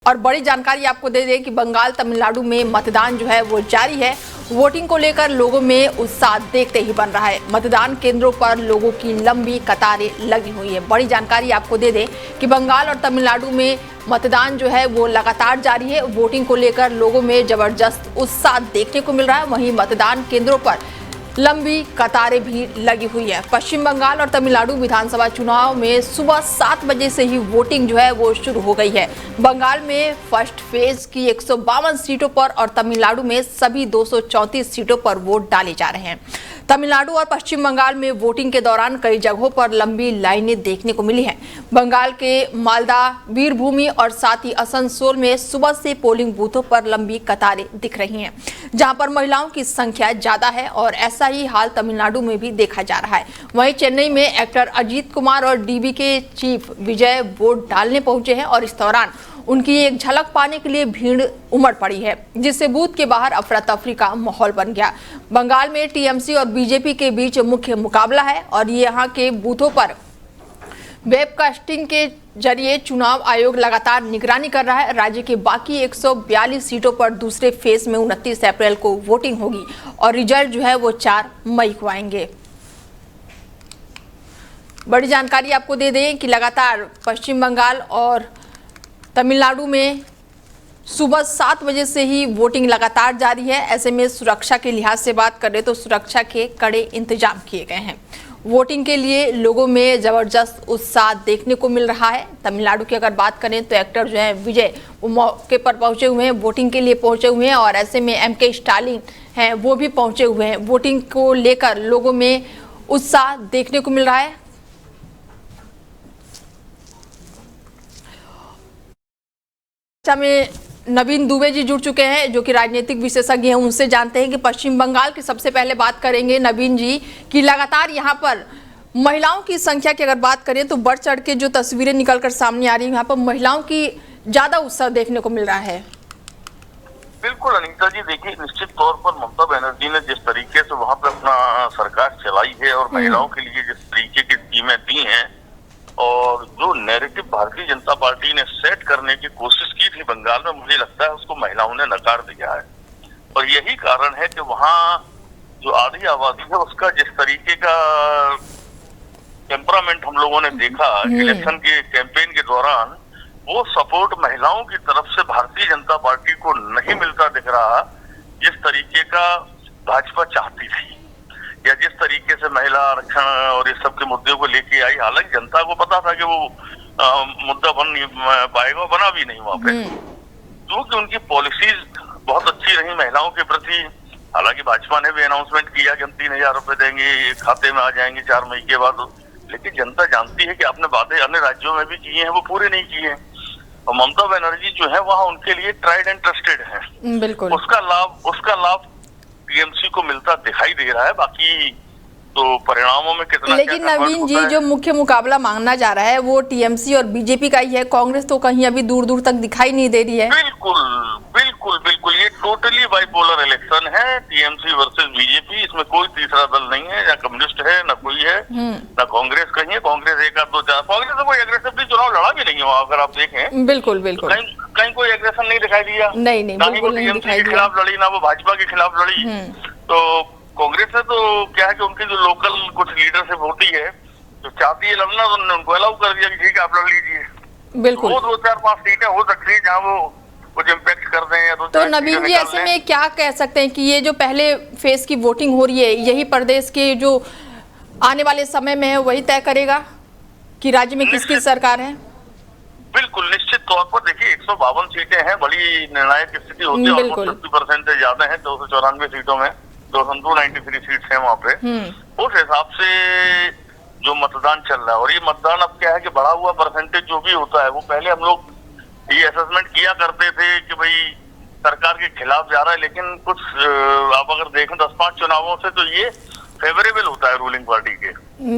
और बड़ी जानकारी आपको दे दें कि बंगाल तमिलनाडु में मतदान जो है वो जारी है। वोटिंग को लेकर लोगों में उत्साह देखते ही बन रहा है। मतदान केंद्रों पर लोगों की लंबी कतारें लगी हुई है। बड़ी जानकारी आपको दे दें कि बंगाल और तमिलनाडु में मतदान जो है वो लगातार जारी है। वोटिंग को लेकर लोगों में जबरदस्त उत्साह देखने को मिल रहा है। वहीं मतदान केंद्रों पर लंबी कतारें भी लगी हुई है। पश्चिम बंगाल और तमिलनाडु विधानसभा चुनाव में सुबह 7 बजे से ही वोटिंग जो है वो शुरू हो गई है। बंगाल में फर्स्ट फेज की 152 सीटों पर और तमिलनाडु में सभी 234 सीटों पर वोट डाले जा रहे हैं। तमिलनाडु और पश्चिम बंगाल में वोटिंग के दौरान कई जगहों पर लंबी लाइनें देखने को मिली हैं। बंगाल के मालदा, वीरभूमि और साथ ही आसनसोल में सुबह से पोलिंग बूथों पर लंबी कतारें दिख रही हैं, जहां पर महिलाओं की संख्या ज्यादा है और ऐसा ही हाल तमिलनाडु में भी देखा जा रहा है। वहीं चेन्नई में एक्टर अजीत कुमार और डीबी के चीफ विजय वोट डालने पहुंचे हैं और इस दौरान उनकी एक झलक पाने के लिए भीड़ उमड़ पड़ी है, जिससे बूथ के बाहर अफरा तफरी का माहौल बन गया। बंगाल में टीएमसी और बीजेपी के बीच मुख्य मुकाबला है और यहाँ के बूथों पर वेबकास्टिंग के जरिए चुनाव आयोग लगातार निगरानी कर रहा है। राज्य के बाकी 142 सीटों पर दूसरे फेज में 29 अप्रैल को वोटिंग होगी और रिजल्ट जो है वो 4 मई को आएंगे। बड़ी जानकारी आपको दे दें कि लगातार पश्चिम बंगाल और तमिलनाडु में सुबह 7 बजे से ही वोटिंग लगातार जारी है। ऐसे में सुरक्षा के लिहाज से बात करें तो सुरक्षा के कड़े इंतजाम किए गए हैं। वोटिंग के लिए लोगों में जबरदस्त उत्साह देखने को मिल रहा है। तमिलनाडु की अगर बात करें तो एक्टर जो है विजय वो मौके पर पहुंचे हुए हैं, वोटिंग के लिए पहुंचे हुए हैं और ऐसे में एमके स्टालिन हैं वो भी पहुंचे हुए हैं। वोटिंग को लेकर लोगों में उत्साह देखने को मिल रहा है। में नवीन दुबे जी जुड़ चुके हैं जो कि राजनीतिक विशेषज्ञ हैं। उनसे जानते हैं कि पश्चिम बंगाल की सबसे पहले बात करेंगे नवीन जी कि लगातार यहाँ पर महिलाओं की संख्या की अगर बात करें तो बढ़ चढ़ के जो तस्वीरें निकलकर सामने आ रही हैं, यहाँ पर महिलाओं की ज्यादा उत्साह देखने को मिल रहा है। बिल्कुल अनीता जी, देखिए निश्चित तौर पर ममता बनर्जी ने जिस तरीके से वहाँ पे अपना सरकार चलाई है और महिलाओं के लिए जिस तरीके की स्कीमें दी हैं और जो नैरेटिव भारतीय जनता पार्टी ने सेट करने की कोशिश की थी बंगाल में, मुझे लगता है उसको महिलाओं ने नकार दिया है। और यही कारण है कि वहाँ जो आधी आबादी है उसका जिस तरीके का टेम्परामेंट हम लोगों ने देखा इलेक्शन के कैंपेन के दौरान, वो सपोर्ट महिलाओं की तरफ से भारतीय जनता पार्टी को नहीं मिलता दिख रहा जिस तरीके का भाजपा चाहती थी या जिस तरीके से महिला आरक्षण और इस सब के मुद्दे को लेके आई। हालांकि जनता को पता था कि वो मुद्दा बन नहीं पाएगा, बना भी नहीं वहां पे, क्योंकि उनकी पॉलिसीज बहुत अच्छी रही महिलाओं के प्रति। हालांकि भाजपा ने भी अनाउंसमेंट किया कि हम 3,000 रुपए देंगे, खाते में आ जाएंगे 4 मई के बाद, लेकिन जनता जानती है कि आपने बातें अन्य राज्यों में भी की हैं, वो पूरे नहीं किए। और ममता बनर्जी जो है वहाँ उनके लिए ट्राइड एंड ट्रस्टेड है। बिल्कुल उसका लाभ टीएमसी को मिलता दिखाई दे रहा है। बाकी तो परिणामों में कितना, लेकिन नवीन जी जो मुख्य मुकाबला मांगना जा रहा है वो टीएमसी और बीजेपी का ही है। कांग्रेस तो कहीं अभी दूर दूर तक दिखाई नहीं दे रही है। बिल्कुल बिल्कुल बिल्कुल, ये टोटली बाइपोलर इलेक्शन है, टीएमसी वर्सेस बीजेपी। इसमें कोई तीसरा दल नहीं है, ना कम्युनिस्ट है ना कोई है, ना कांग्रेस कहीं है। कांग्रेस 1 2 4, कांग्रेस ने कोई एग्रेसिवली चुनाव लड़ा भी नहीं है वहाँ, अगर आप देखें। बिल्कुल बिल्कुल, कहीं कोई एग्रेशन नहीं दिखाई दिया, नहीं ना ही वो टीएमसी के खिलाफ लड़ी, ना वो भाजपा के खिलाफ लड़ी। तो कांग्रेस ने तो क्या है कि उनकी जो लोकल कुछ लीडरशिप होती है जो चाहती है लड़ना, तो उन्होंने उनको अलाउ कर दिया कि ठीक है आप लड़ लीजिए। बिल्कुल, वो 2 4 5 सीटें हो सकती है जहाँ वो कुछ इम्पैक्ट कर दें या तो नवीन जी ऐसे में क्या कह सकते हैं कि ये जो पहले फेज की वोटिंग हो रही है यही प्रदेश के जो आने वाले समय में है वही तय करेगा कि राज्य में किसकी सरकार है? बिल्कुल निश्चित तौर पर देखिए 152 सीटें हैं, बड़ी निर्णायक स्थिति होती है। 50% से ज्यादा है, 294 सीटों में 293 सीट्स हैं वहाँ पे। उस हिसाब से जो मतदान चल रहा है, और ये मतदान अब क्या है कि बढ़ा हुआ परसेंटेज जो भी होता है, वो पहले हम लोग ये असेसमेंट किया करते थे कि भाई सरकार के खिलाफ जा रहा है, लेकिन कुछ आप अगर देखें 10-5 चुनावों से तो ये फेवरेबल होता है रूलिंग पार्टी के।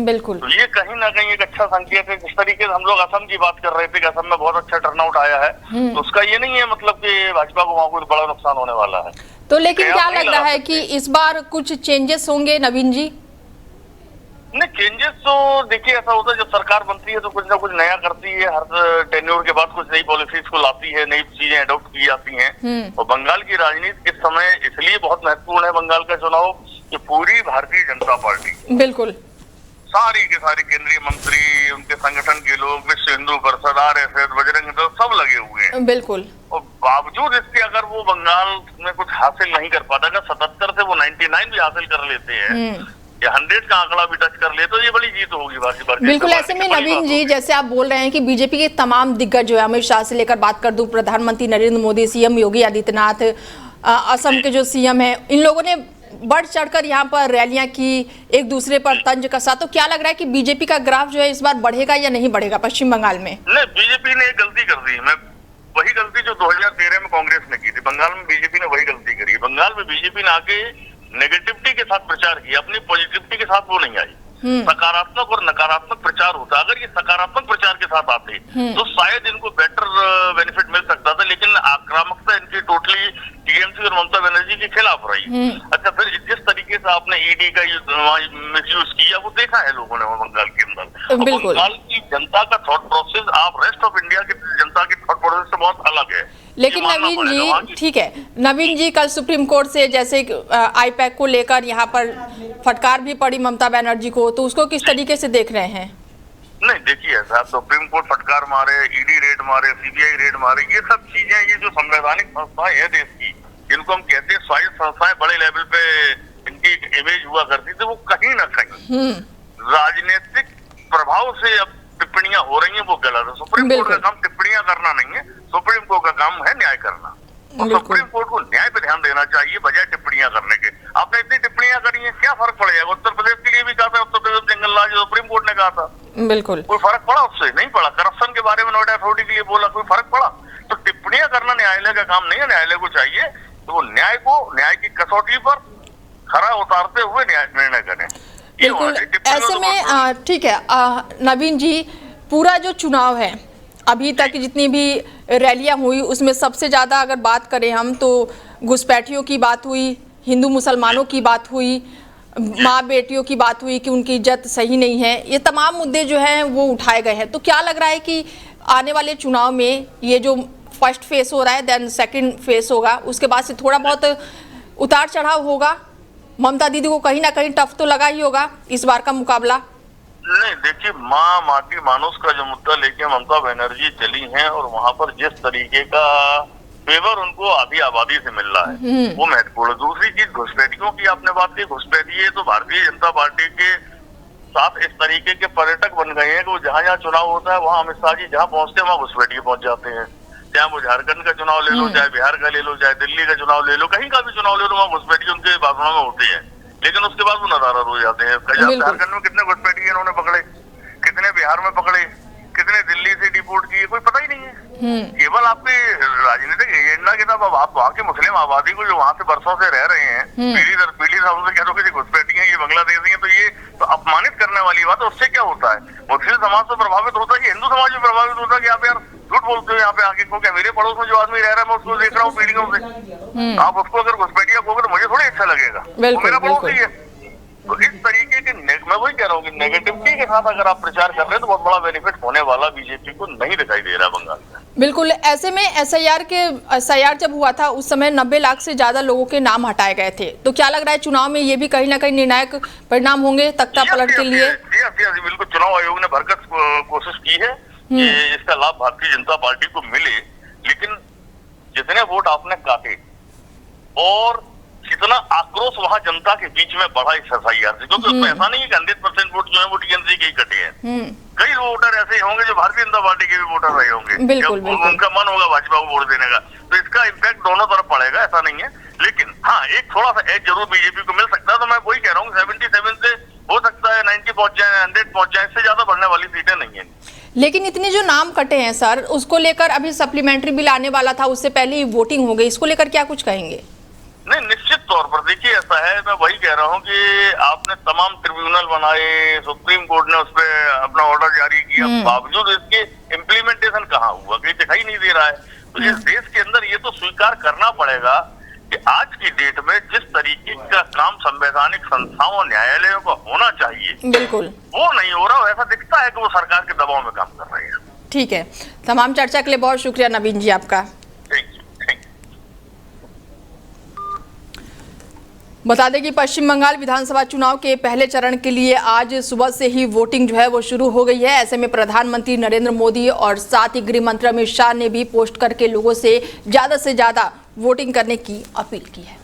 बिल्कुल, तो ये कहीं ना कहीं एक अच्छा संकेत है। जिस तरीके से हम लोग असम की बात कर रहे थे कि असम में बहुत अच्छा टर्नआउट आया है, तो उसका ये नहीं है मतलब कि भाजपा को वहाँ कोई बड़ा नुकसान होने वाला है। तो लेकिन क्या लग रहा है कि इस बार कुछ चेंजेस होंगे नवीन जी? नहीं, चेंजेस तो देखिए ऐसा होता है, जब सरकार बनती है तो कुछ ना कुछ नया करती है, हर टेन्योर के बाद कुछ नई पॉलिसीज को लाती है, नई चीजें अडॉप्ट की जाती हैं। और बंगाल की राजनीति इस समय इसलिए बहुत महत्वपूर्ण है, बंगाल का चुनाव, कि पूरी भारतीय जनता पार्टी, बिल्कुल सारी के सारे केंद्रीय मंत्री, उनके संगठन के लोग, विश्व हिंदू परिषद, RSS, बजरंग दल, सब लगे हुए हैं। बिल्कुल। और बावजूद इसके अगर वो बंगाल में कुछ हासिल नहीं कर पाता, अगर 77 से वो 99 भी हासिल कर लेते हैं या 100 का आंकड़ा भी टच कर ले, तो ये बड़ी जीत होगी भारतीय। बिल्कुल। ऐसे में नवीन जी, जैसे आप बोल रहे हैं कि बीजेपी के तमाम दिग्गज जो है, अमित शाह से लेकर बात कर दूं, प्रधानमंत्री नरेंद्र मोदी, CM योगी आदित्यनाथ, असम के जो CM है, इन लोगों ने बढ़ चढ़कर यहाँ पर रैलियां की, एक दूसरे पर तंज कसा। तो क्या लग रहा है कि बीजेपी का ग्राफ जो है इस बार बढ़ेगा या नहीं बढ़ेगा पश्चिम बंगाल में? नहीं, बीजेपी ने एक गलती कर दी। मैं वही गलती जो 2013 में कांग्रेस ने की थी, बंगाल में बीजेपी ने वही गलती करी। बंगाल में बीजेपी ने आके नेगेटिविटी के साथ प्रचार किया, अपनी पॉजिटिविटी के साथ वो नहीं आई। सकारात्मक और नकारात्मक प्रचार होता। अगर ये सकारात्मक प्रचार के साथ आते तो शायद इनको बेटर बेनिफिट मिल सकता था, लेकिन आक्रामकता इनकी टोटली TMC और ममता बनर्जी के खिलाफ रही। अच्छा, फिर जिस तरीके से आपने ED का मिसयूज किया वो देखा है लोगों ने बंगाल के अंदर। बंगाल की जनता का थॉट प्रोसेस आप रेस्ट ऑफ इंडिया की जनता की थॉट प्रोसेस से बहुत अलग है। लेकिन नवीन जी, ठीक है नवीन जी, कल सुप्रीम कोर्ट से जैसे IPAC को लेकर यहाँ पर फटकार भी पड़ी ममता बनर्जी को, तो उसको किस तरीके से देख रहे हैं? नहीं, देखिए साहब, सुप्रीम कोर्ट फटकार मारे, ED रेड मारे, CBI रेड मारे, ये सब चीजें, ये जो संवैधानिक संस्थाएं हैं देश की, जिनको हम कहते हैं स्वायत्त संस्थाएं, बड़े लेवल पे इनकी इमेज हुआ करती थी, वो कहीं ना कहीं राजनीतिक प्रभाव से अब टिप्पणियां हो रही हैं, वो गलत है। सुप्रीम कोर्ट का काम टिप्पणियां करना नहीं है, सुप्रीम कोर्ट का काम है न्याय करना। और सुप्रीम कोर्ट को न्याय पे ध्यान देना चाहिए बजाय टिप्पणियां करने के। आपने इतनी टिप्पणियां करी हैं, क्या फर्क पड़ेगा? उत्तर प्रदेश के लिए भी कहा था, उत्तर प्रदेश जंगल राज सुप्रीम कोर्ट ने कहा था, बिल्कुल कोई फर्क पड़ा? उससे नहीं पड़ा। करप्शन के बारे में नोएडा अथॉरिटी के लिए बोला, कोई फर्क पड़ा? तो टिप्पणियां करना न्यायालय का काम नहीं है। न्यायालय को चाहिए तो वो न्याय की कसौटी पर खरा उतारते हुए निर्णय करें। बिल्कुल। ऐसे में ठीक है नवीन जी, पूरा जो चुनाव है अभी तक जितनी भी रैलियां हुई उसमें सबसे ज़्यादा अगर बात करें हम तो घुसपैठियों की बात हुई, हिंदू मुसलमानों की बात हुई, माँ बेटियों की बात हुई कि उनकी इज्जत सही नहीं है। ये तमाम मुद्दे जो हैं वो उठाए गए हैं। तो क्या लग रहा है कि आने वाले चुनाव में ये जो फर्स्ट फेस हो रहा है, देन सेकंड फेस होगा, उसके बाद से थोड़ा बहुत उतार चढ़ाव होगा? ममता दीदी को कहीं ना कहीं टफ तो लगा ही होगा इस बार का मुकाबला? नहीं, देखिए, माँ माटी मानुष का जो मुद्दा लेके ममता बनर्जी चली हैं और वहां पर जिस तरीके का फेवर उनको आधी आबादी से मिल रहा है वो महत्वपूर्ण है। दूसरी चीज, घुसपैठियों की आपने बात की, घुसपैठिए तो भारतीय जनता पार्टी के साथ इस तरीके के पर्यटक बन गए हैं कि वो जहाँ जहाँ चुनाव होता है वहाँ अमित शाह जी जहाँ पहुंचते हैं वहाँ घुसपैठिए पहुंच जाते हैं। चाहे वो झारखंड का चुनाव ले लो, चाहे बिहार का ले लो, चाहे दिल्ली का चुनाव ले लो, कहीं का भी चुनाव ले लो, वहाँ घुसपैठिए उनके भाषणों में होते हैं, लेकिन उसके बाद वो नदारद हो जाते हैं। झारखंड में कितने घुसपैठिए इन्होंने पकड़े, कितने बिहार में पकड़े, कितने दिल्ली से डिपोर्ट किए, कोई पता ही नहीं है। केवल आपके राजनीतिक एजेंडा के साथ अब आप वहाँ की मुस्लिम आबादी को जो वहाँ से बरसों से रह रहे हैं, पीढ़ी दर पीढ़ी से उनसे कह दो कि घुसपैठी है, ये बांग्लादेशी है, तो ये तो अपमानित करने वाली बात है। उससे क्या होता है? मुस्लिम समाज से प्रभावित होता है कि हिंदू समाज भी प्रभावित होता है कि आप यार झूठ बोलते हो यहाँ पे आके, क्योंकि मेरे पड़ोस में जो आदमी रह रहा है मैं उसको देख रहा हूँ पीढ़ियों से। आप उसको अगर घुसपैठिया कहोगे तो मुझे थोड़ी अच्छा लगेगा, वो मेरा पड़ोसी है। तो इस तरीके के मैं वही कह रहा हूँ कि नेगेटिविटी के साथ अगर आप प्रचार कर रहे हैं तो बहुत बड़ा बेनिफिट होने वाला बीजेपी को नहीं दिखाई दे रहा बंगाल में। बिल्कुल। ऐसे में SIR जब हुआ था उस समय 90 लाख से ज्यादा लोगों के नाम हटाए गए थे। तो क्या लग रहा है चुनाव में ये भी कहीं ना कहीं निर्णायक परिणाम होंगे तख्ता पलट के लिए? बिल्कुल, चुनाव आयोग ने भरसक कोशिश की है कि इसका लाभ भारतीय जनता पार्टी को मिले, लेकिन जितने वोट आपने काटे और कितना आक्रोश वहां जनता के बीच में बढ़ा इस SIR से, क्योंकि उसमें ऐसा नहीं है कि 100% वोट जो है वो TMC के ही कटे हैं। कई वोटर ऐसे होंगे जो भारतीय जनता पार्टी के भी वोटर रहे होंगे, बिल्कुल, उनका मन होगा भाजपा को वोट देने का, तो इसका इम्पैक्ट दोनों तरफ पड़ेगा, ऐसा नहीं है। लेकिन हाँ, एक थोड़ा सा एज जरूर बीजेपी को मिल सकता है। तो मैं वही कह रहा हूँ 77 से हो सकता है 90 पहुंच जाए, 100 पहुंच जाए, इससे ज्यादा बढ़ने वाली सीटें नहीं है। लेकिन इतने जो नाम कटे हैं सर, उसको लेकर अभी सप्लीमेंट्री बिल आने वाला था, उससे पहले ही वोटिंग हो गई, इसको लेकर क्या कुछ कहेंगे? नहीं, निश्चित तौर पर देखिए ऐसा है, मैं वही कह रहा हूँ कि आपने तमाम ट्रिब्यूनल बनाए, सुप्रीम कोर्ट ने उस पर अपना ऑर्डर जारी किया, बावजूद इसके इम्प्लीमेंटेशन कहाँ हुआ, कहीं दिखाई नहीं दे रहा है। तो इस देश के अंदर ये तो स्वीकार करना पड़ेगा कि आज की डेट में जिस तरीके का काम संवैधानिक संस्थाओं और न्यायालयों का होना चाहिए बिल्कुल वो नहीं हो रहा। ऐसा दिखता है कि वो सरकार के दबाव में काम कर रहे हैं। ठीक है, तमाम चर्चा के लिए बहुत शुक्रिया नवीन जी आपका। Thank you. बता दें कि पश्चिम बंगाल विधानसभा चुनाव के पहले चरण के लिए आज सुबह से ही वोटिंग जो है वो शुरू हो गई है। ऐसे में प्रधानमंत्री नरेंद्र मोदी और साथ ही गृह मंत्री अमित शाह ने भी पोस्ट करके लोगों से ज्यादा वोटिंग करने की अपील की है।